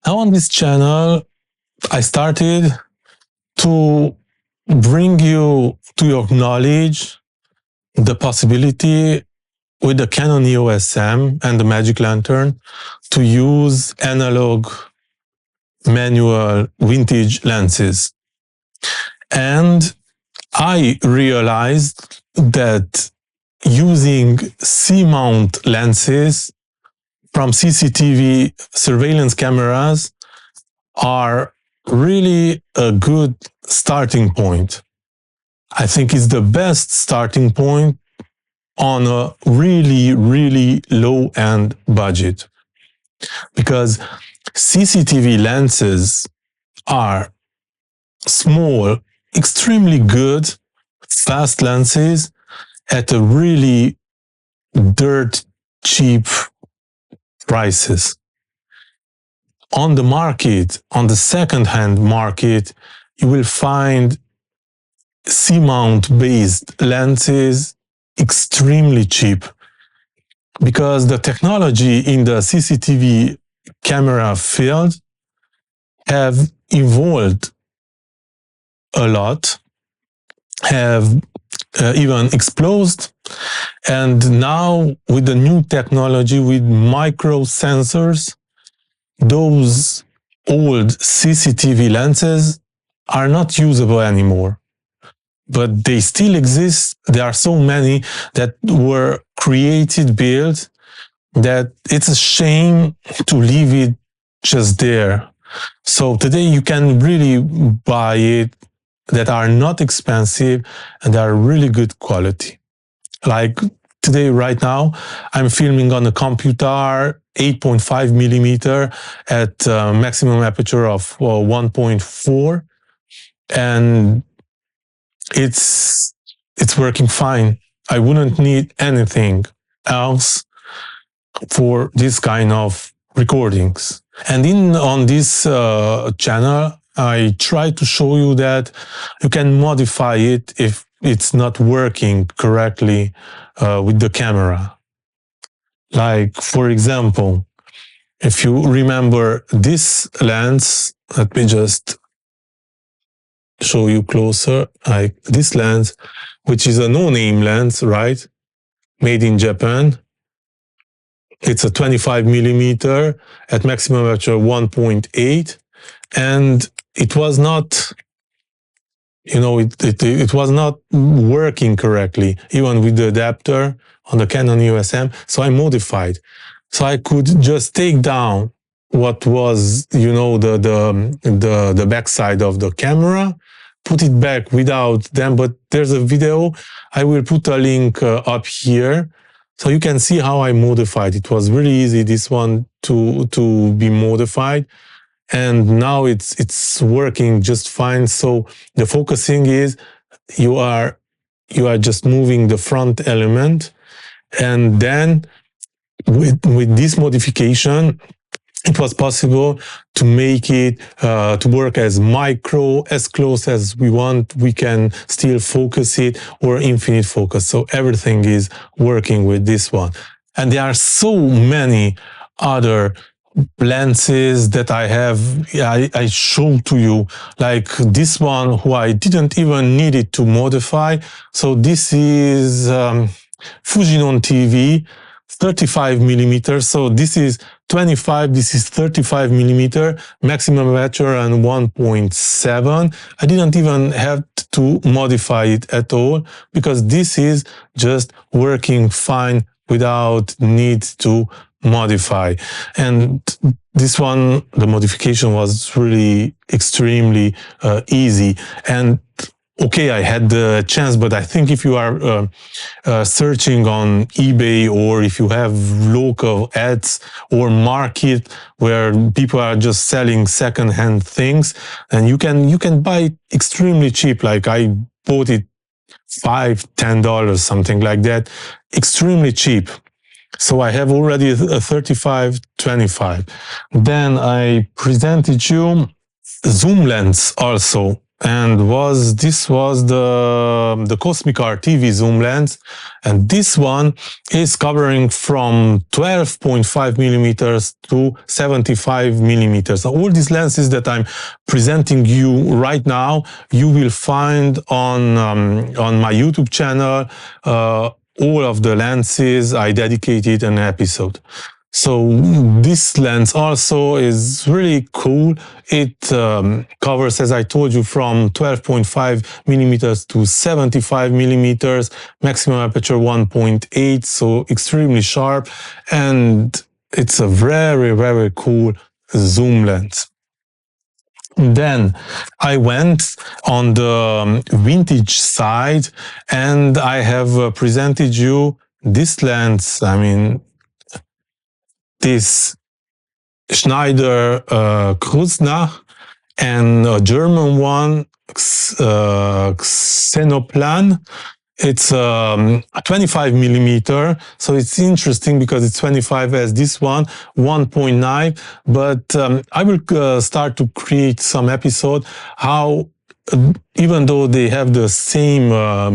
Now on this channel, I started to bring you to your knowledge the possibility with the Canon EosM and the Magiclanter to use analog manual vintage lenses. And I realized that using C-mount lenses from CCTV surveillance cameras are really a good starting point. I think it's the best starting point on a really low-end budget, because CCTV lenses are small, extremely good, fast lenses at a really dirt cheap prices. On the market, on the second-hand market, you will find C-mount based lenses extremely cheap, because the technology in the CCTV camera field have evolved a lot, have even exploded, and now with the new technology, with micro sensors, those old CCTV lenses are not usable anymore. But they still exist. There are so many that were created, built, that it's a shame to leave it just there. So today you can really buy it, that are not expensive and are really good quality. Like today, right now, I'm filming on a Computar 8.5 millimeter at maximum aperture of 1.4, and it's working fine. I wouldn't need anything else for this kind of recordings. And on this channel, I try to show you that you can modify it if it's not working correctly with the camera. Like, for example, if you remember this lens, let me just show you closer, like this lens, which is a no-name lens, right? Made in Japan. It's a 25 millimeter at maximum aperture 1.8, and it was not, it was not working correctly, even with the adapter on the Canon EosM. So I modified. So I could just take down what was, the backside of the camera, put it back without them. But there's a video. I will put a link up here, so you can see how I modified. It was really easy, this one, to be modified. And now it's working just fine. So the focusing is, you are just moving the front element, and then with this modification, it was possible to make it to work as micro, as close as we want. We can still focus it, or infinite focus. So everything is working with this one. And there are so many other lenses that I have, I show to you, like this one, who I didn't even need it to modify. So this is Fujinon TV 35 millimeters. So this is 25, this is 35 millimeter, maximum aperture and 1.7. I didn't even have to modify it at all, because this is just working fine without need to modify. And this one, the modification was really extremely easy. And okay, I had the chance, but I think if you are searching on eBay, or if you have local ads or market where people are just selling second-hand things, and you can buy it extremely cheap. Like I bought it $5–10, something like that, extremely cheap. So I have already a 35-25. Then I presented you zoom lens also. and this was the Computar TV zoom lens, and this one is covering from 12.5 millimeters to 75 millimeters. All these lenses that I'm presenting you right now, you will find on my YouTube channel. All of the lenses I dedicated an episode. So this lens also is really cool. It covers, as I told you, from 12.5 millimeters to 75 millimeters, maximum aperture 1.8, so extremely sharp, and it's a very, very cool zoom lens. Then I went on the vintage side, and I have presented you this lens. I mean, this Schneider Kreuznach, and a German one, Xenoplan. It's a 25 millimeter, so it's interesting because it's 25 as this one, 1.9. But I will start to create some episode how, even though they have the same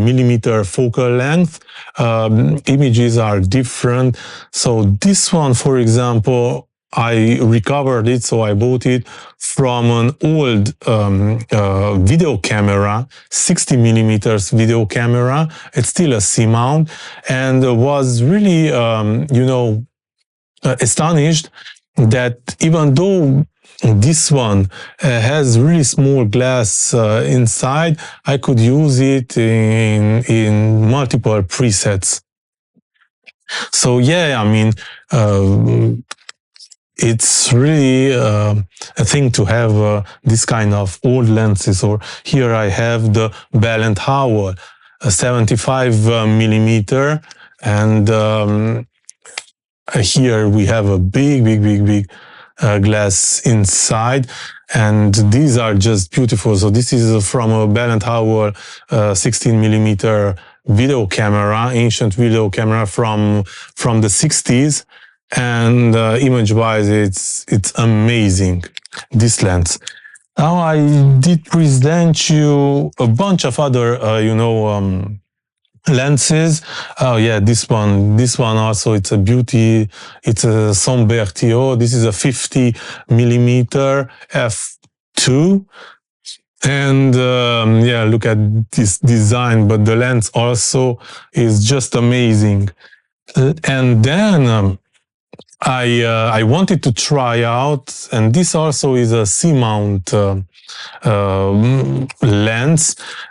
millimeter focal length, images are different. So this one, for example, I recovered it, so I bought it from an old video camera, 60 millimeters video camera. It's still a C mount, and was really, astonished that even though this one has really small glass inside, I could use it in multiple presets. So yeah, I mean, it's really a thing to have this kind of old lenses. Or here I have the Bell & Howell, a 75 millimeter, and here we have a big glass inside, and these are just beautiful. So this is from a Bell & Howell 16 millimeter video camera, ancient video camera from the 60s. And image-wise, it's amazing, this lens. Now I did present you a bunch of other, lenses. Oh yeah, this one also, it's a beauty. It's a Sombertio. This is a 50 millimeter f2. And yeah, look at this design, but the lens also is just amazing. And then I wanted to try out, and this also is a C-mount lens,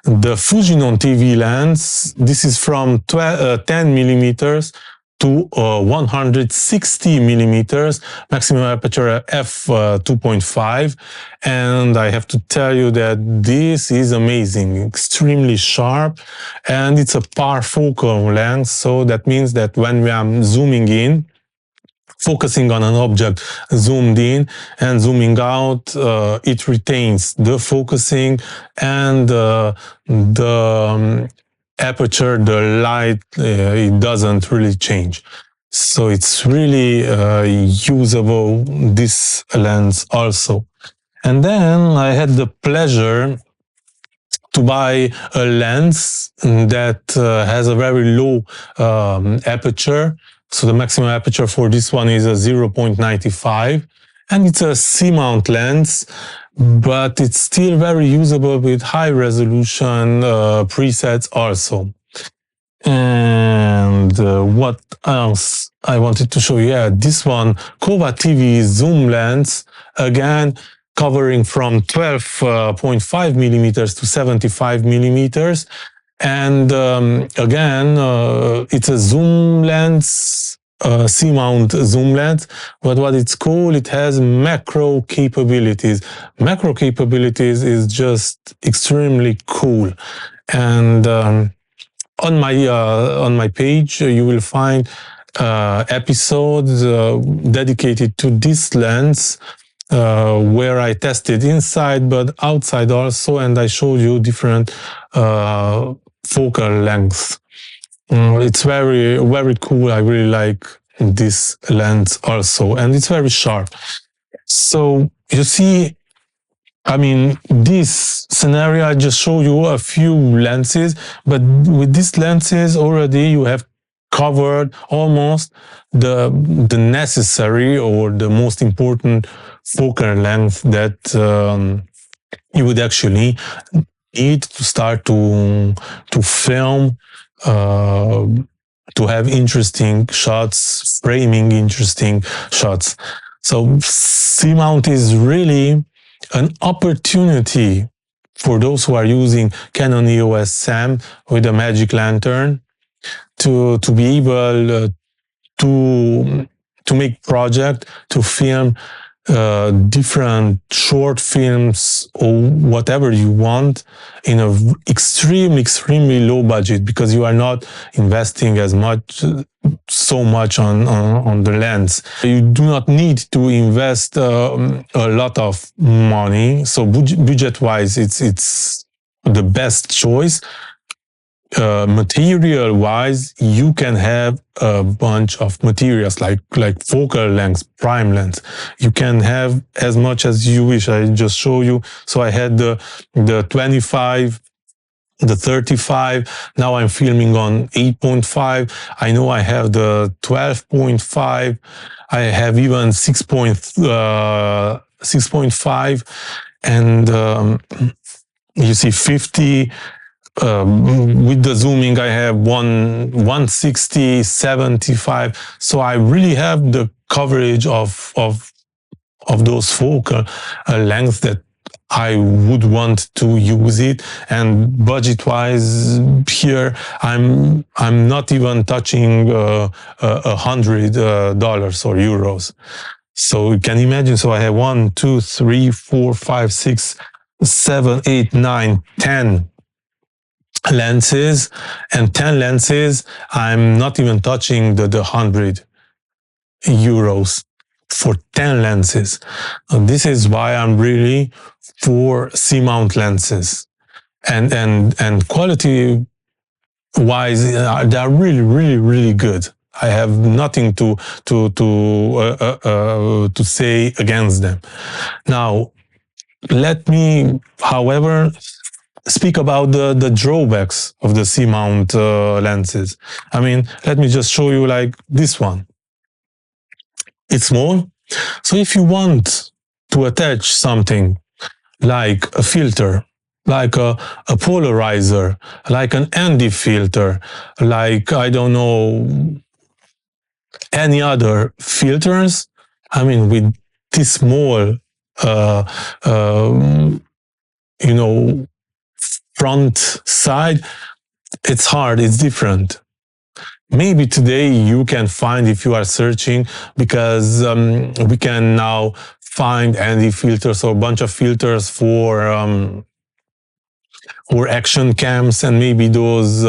the Fujinon TV lens. This is from 10 millimeters to 160 millimeters, maximum aperture f2.5. And I have to tell you that this is amazing, extremely sharp, and it's a parfocal lens. So that means that when we are zooming in, focusing on an object zoomed in and zooming out, it retains the focusing and the aperture, the light, it doesn't really change. So it's really usable, this lens also. And then I had the pleasure to buy a lens that has a very low aperture. So the maximum aperture for this one is a 0.95, and it's a C-mount lens, but it's still very usable with high resolution presets also. And what else I wanted to show you? Yeah, this one, Kova TV zoom lens, again, covering from 12.5 millimeters to 75 millimeters. And again, it's a zoom lens, C-mount zoom lens, but what it's cool, it has macro capabilities. Macro capabilities is just extremely cool. And on my page, you will find episodes dedicated to this lens, where I tested inside but outside also, and I showed you different focal lengths. It's very, very cool. I really like this lens also, and it's very sharp. So you see, I mean, this scenario, I just show you a few lenses, but with these lenses already you have covered almost the necessary or the most important focal length that you would actually need to start to film, to have interesting shots, framing interesting shots. So C-mount is really an opportunity for those who are using Canon EosM with a Magiclanter to be able to make project, to film different short films or whatever you want in a extremely low budget, because you are not investing as much so much on the lens. You do not need to invest a lot of money, so budget wise it's the best choice. Material wise, you can have a bunch of materials like focal length, prime lens. You can have as much as you wish. I just show you. So I had the 25, the 35. Now I'm filming on 8.5. I know I have the 12.5. I have even 6.5, and you see 50. With the zooming, I have 160, 75. So I really have the coverage of those focal lengths that I would want to use it. And budget wise, here I'm not even touching $100 or euros. So you can imagine. So I have 1, 2, 3, 4, 5, 6, 7, 8, 9, 10 lenses, and 10 lenses, I'm not even touching the €100 for 10 lenses. And this is why I'm really for C-mount lenses, and quality wise, they are really good. I have nothing to say against them. Now, let me, however, speak about the drawbacks of the C-mount lenses. I mean, let me just show you like this one. It's small. So if you want to attach something like a filter, like a polarizer, like an ND filter, like, I don't know, any other filters, I mean, with this small, you know, front side, it's hard, it's different. Maybe today you can find, if you are searching, because we can now find ND filters or a bunch of filters for action cams, and maybe those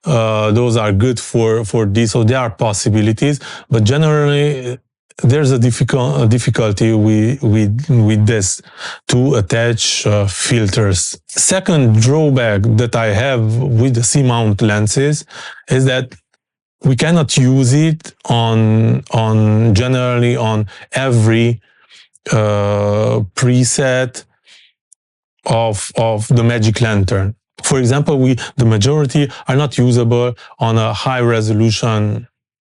are good for this. So there are possibilities, but generally there's a difficulty with this, to attach filters. Second drawback that I have with the C-mount lenses is that we cannot use it on generally on every preset of the Magiclanter. For example, the majority are not usable on a high resolution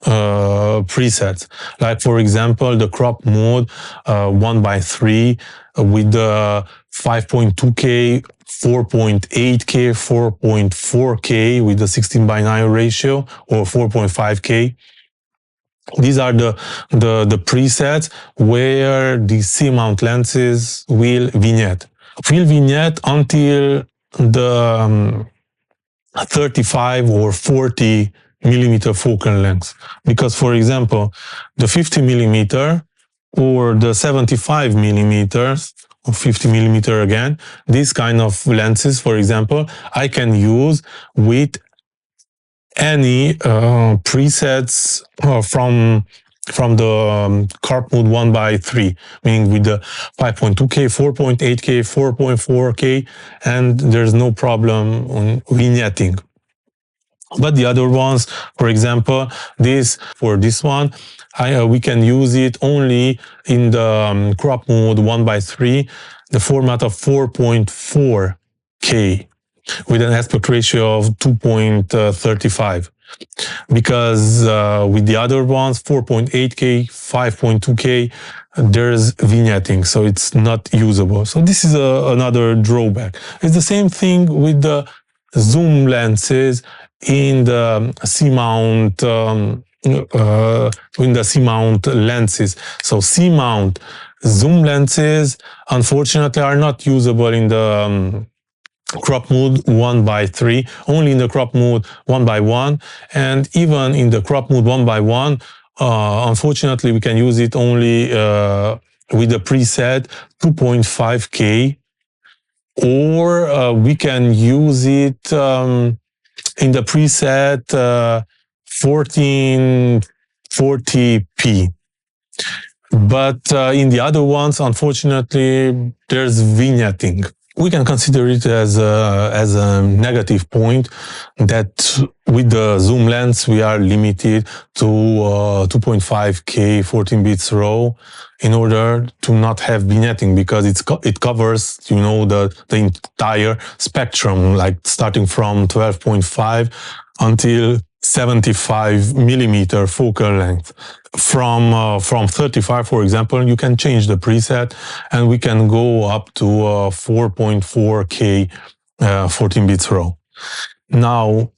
presets, like for example the Cropmood 1:3 with the 5.2K, 4.8K, 4.4K with the 16:9 ratio, or 4.5K. These are the presets where the C-mount lenses will vignette until the 35 or 40 millimeter focal length. Because, for example, the 50 millimeter or the 75 millimeters or 50 millimeter again, these kind of lenses, for example, I can use with any presets from the Cropmood 1:3, meaning with the 5.2K, 4.8K, 4.4K, and there's no problem on vignetting. But the other ones, for example, for this one, we can use it only in the Cropmood 1:3, the format of 4.4K with an aspect ratio of 2.35. Because with the other ones, 4.8K, 5.2K, there's vignetting, so it's not usable. So this is another drawback. It's the same thing with the zoom lenses in the C-mount lenses. So C-mount zoom lenses, unfortunately, are not usable in the Cropmood 1:3, only in the Cropmood 1:1, and even in the Cropmood 1:1, unfortunately, we can use it only with the preset 2.5K, or we can use it in the preset 1440p. But in the other ones, unfortunately, there's vignetting. We can consider it as a negative point that with the zoom lens we are limited to 2.5K 14 bits RAW in order to not have vignetting, because it covers, you know, the entire spectrum, like starting from 12.5 until 75 millimeter focal length. From 35, for example, you can change the preset and we can go up to 4.4K 14 bits RAW. Now,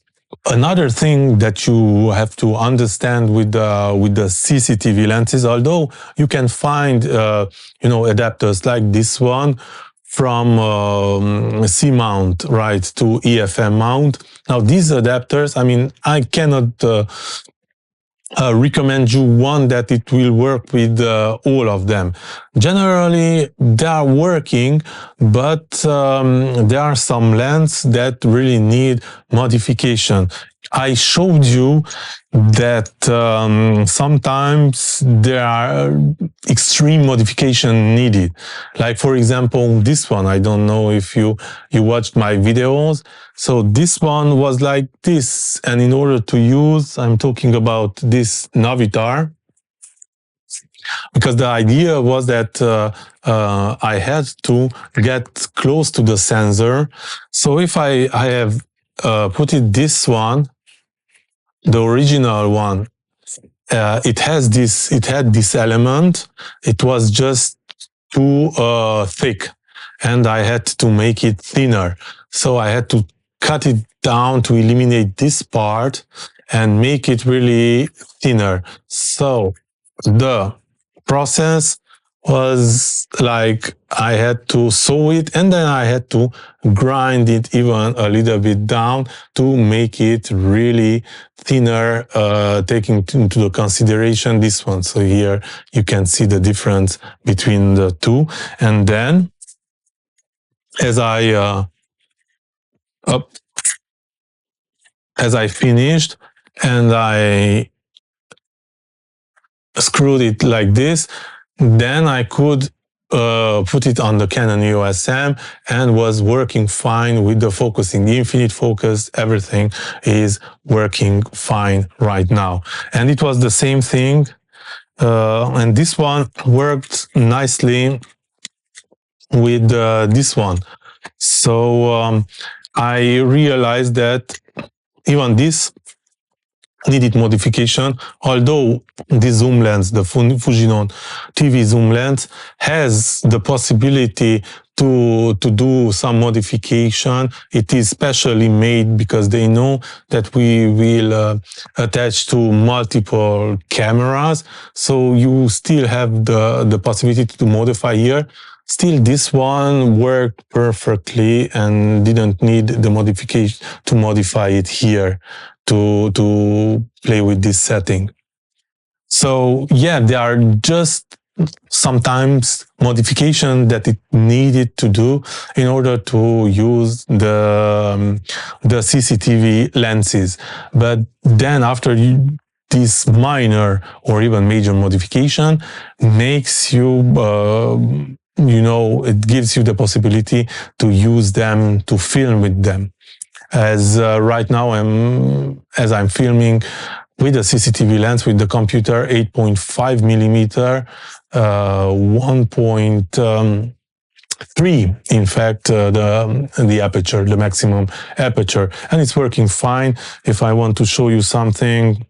another thing that you have to understand with the CCTV lenses, although you can find you know, adapters like this one from C mount, right, to EFM mount. Now these adapters, I mean, I cannot recommend you one that it will work with all of them. Generally, they are working, but there are some lenses that really need modification. I showed you that sometimes there are extreme modification needed. Like, for example, this one, I don't know if you watched my videos. So this one was like this, and in order to use, I'm talking about this Navitar, because the idea was that I had to get close to the sensor. So if I have put it this one, the original one, it had this element. It was just too thick, and I had to make it thinner. So I had to cut it down to eliminate this part and make it really thinner. So the process was like I had to sew it, and then I had to grind it even a little bit down to make it really thinner, taking into the consideration this one. So here you can see the difference between the two. And then as I finished and I screwed it like this, then I could put it on the Canon EosM and was working fine with the focusing, infinite focus, everything is working fine right now. And it was the same thing, and this one worked nicely with this one. So I realized that even this needed modification, although the zoom lens, the Fujinon TV zoom lens, has the possibility to do some modification. It is specially made because they know that we will attach to multiple cameras, so you still have the possibility to modify here. Still, this one worked perfectly and didn't need the modification to modify it here to play with this setting. So yeah, there are just sometimes modification that it needed to do in order to use the CCTV lenses. But then after this minor or even major modification makes you you know, it gives you the possibility to use them, to film with them. as right now as I'm filming with a CCTV lens with the Computar 8.5 millimeter, 1.3 in fact, the aperture, the maximum aperture, and it's working fine. If I want to show you something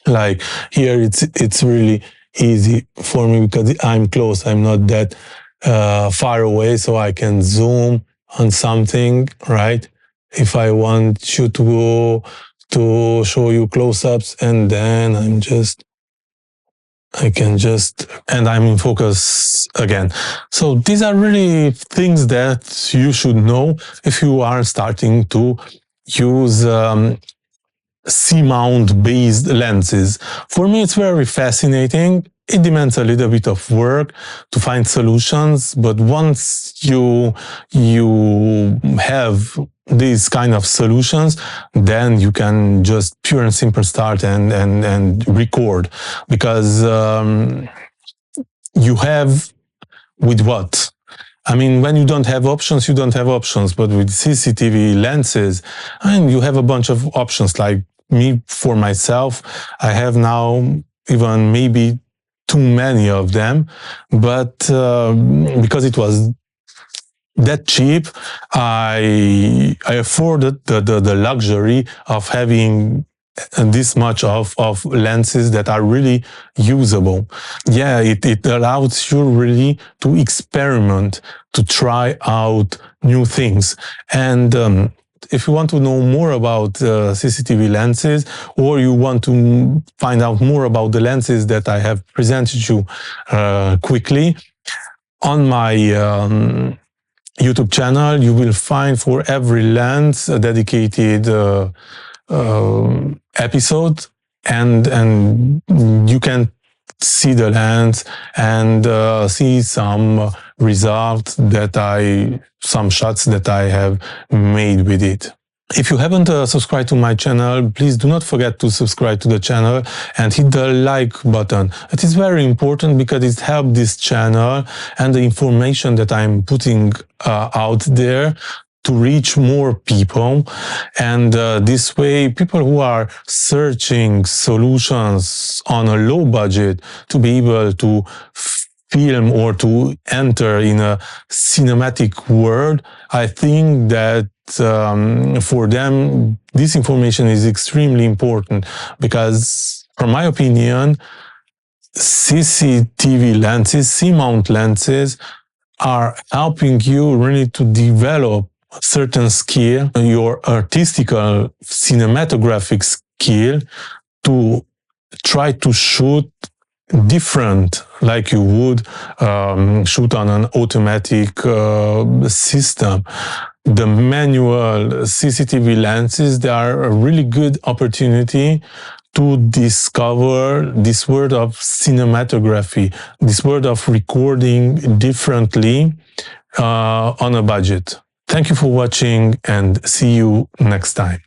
like here, it's really easy for me because I'm close, I'm not that far away, so I can zoom on something, right? If I want you to show you close-ups, and then and I'm in focus again. So these are really things that you should know if you are starting to use C-mount based lenses. For me, it's very fascinating. It demands a little bit of work to find solutions, but once you have these kind of solutions, then you can just pure and simple start and record, because you have with what? I mean, when you don't have options, you don't have options. But with CCTV lenses, I mean, you have a bunch of options. Like me, for myself, I have now even maybe too many of them. But because it was that cheap, I afforded the luxury of having this much of lenses that are really usable. Yeah, it allows you really to experiment, to try out new things. And if you want to know more about CCTV lenses, or you want to find out more about the lenses that I have presented you quickly, on my YouTube channel, you will find for every lens a dedicated episode, and you can see the lens and see some results some shots that I have made with it. If you haven't subscribed to my channel, please do not forget to subscribe to the channel and hit the like button. It is very important because it helps this channel and the information that I'm putting out there to reach more people. And this way, people who are searching solutions on a low budget to be able to film or to enter in a cinematic world, I think that for them, this information is extremely important, because from my opinion, CCTV lenses, C-mount lenses, are helping you really to develop certain skill, your artistical cinematographic skill, to try to shoot different, like you would shoot on an automatic system. The manual CCTV lenses, they are a really good opportunity to discover this world of cinematography, this world of recording differently on a budget. Thank you for watching, and see you next time.